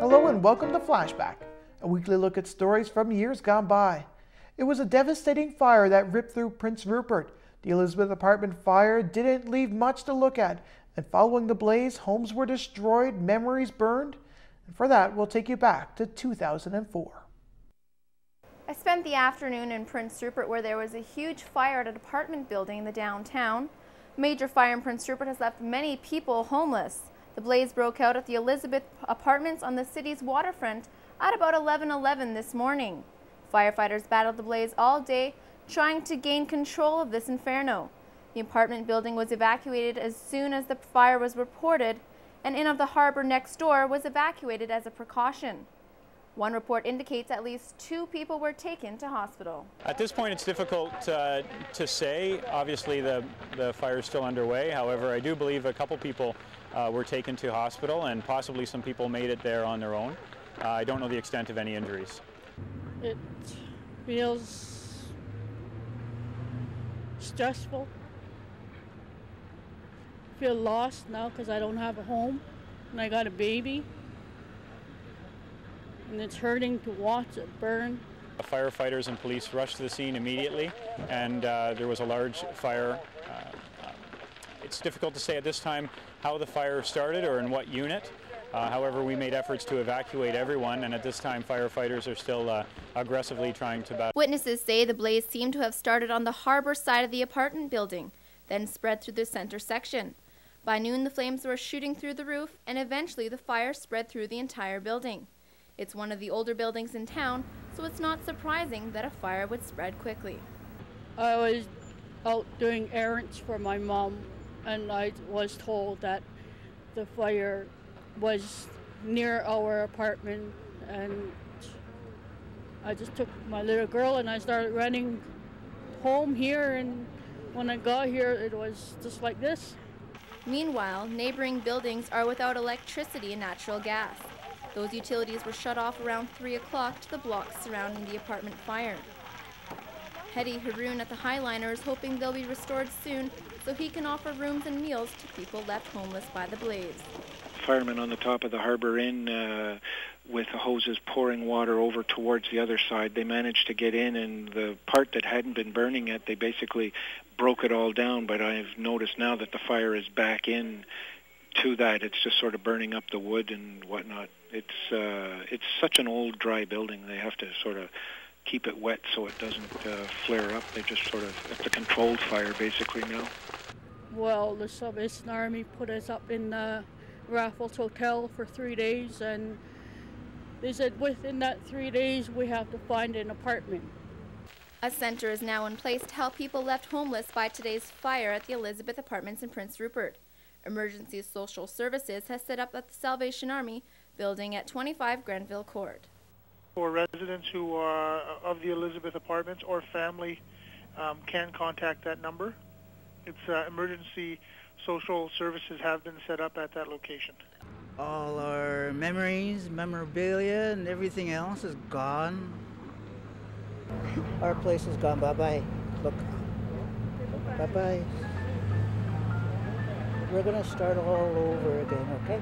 Hello and welcome to Flashback, a weekly look at stories from years gone by. It was a devastating fire that ripped through Prince Rupert. The Elizabeth apartment fire didn't leave much to look at, and following the blaze, homes were destroyed, memories burned, and for that, we'll take you back to 2004. I spent the afternoon in Prince Rupert where there was a huge fire at an apartment building in the downtown. A major fire in Prince Rupert has left many people homeless. The blaze broke out at the Elizabeth Apartments on the city's waterfront at about 11:11 this morning. Firefighters battled the blaze all day, trying to gain control of this inferno. The apartment building was evacuated as soon as the fire was reported, and Inn of the Harbor next door was evacuated as a precaution. One report indicates at least 2 people were taken to hospital. At this point, it's difficult to say. Obviously, the fire is still underway. However, I do believe a couple people were taken to hospital, and possibly some people made it there on their own. I don't know the extent of any injuries. It feels stressful. I feel lost now because I don't have a home and I got a baby. And it's hurting to watch it burn. Firefighters and police rushed to the scene immediately, and there was a large fire. It's difficult to say at this time how the fire started or in what unit. However, we made efforts to evacuate everyone, and at this time firefighters are still aggressively trying to battle. Witnesses say the blaze seemed to have started on the harbor side of the apartment building, then spread through the center section. By noon, the flames were shooting through the roof, and eventually the fire spread through the entire building. It's one of the older buildings in town, so it's not surprising that a fire would spread quickly. I was out doing errands for my mom, and I was told that the fire was near our apartment, and I just took my little girl and I started running home here, and when I got here it was just like this. Meanwhile, neighboring buildings are without electricity and natural gas. Those utilities were shut off around 3 o'clock to the blocks surrounding the apartment fire. Hedy Haroon at the Highliner is hoping they'll be restored soon so he can offer rooms and meals to people left homeless by the blaze. Firemen on the top of the Harbor Inn with hoses pouring water over towards the other side. They managed to get in, and the part that hadn't been burning yet, they basically broke it all down, but I've noticed now that the fire is back in to that. It's just sort of burning up the wood and whatnot. It's such an old dry building. They have to sort of keep it wet so it doesn't flare up. They just sort of, it's a controlled fire basically now. Well, the Salvation Army put us up in the Raffles Hotel for 3 days, and they said within that 3 days we have to find an apartment. A center is now in place to help people left homeless by today's fire at the Elizabeth Apartments in Prince Rupert. Emergency Social Services has set up at the Salvation Army building at 25 Grenville Court. For residents who are of the Elizabeth Apartments or family can contact that number. It's Emergency Social Services have been set up at that location. All our memories, memorabilia, and everything else is gone. Our place is gone. Bye-bye. Look. Bye-bye. We're going to start all over again, okay?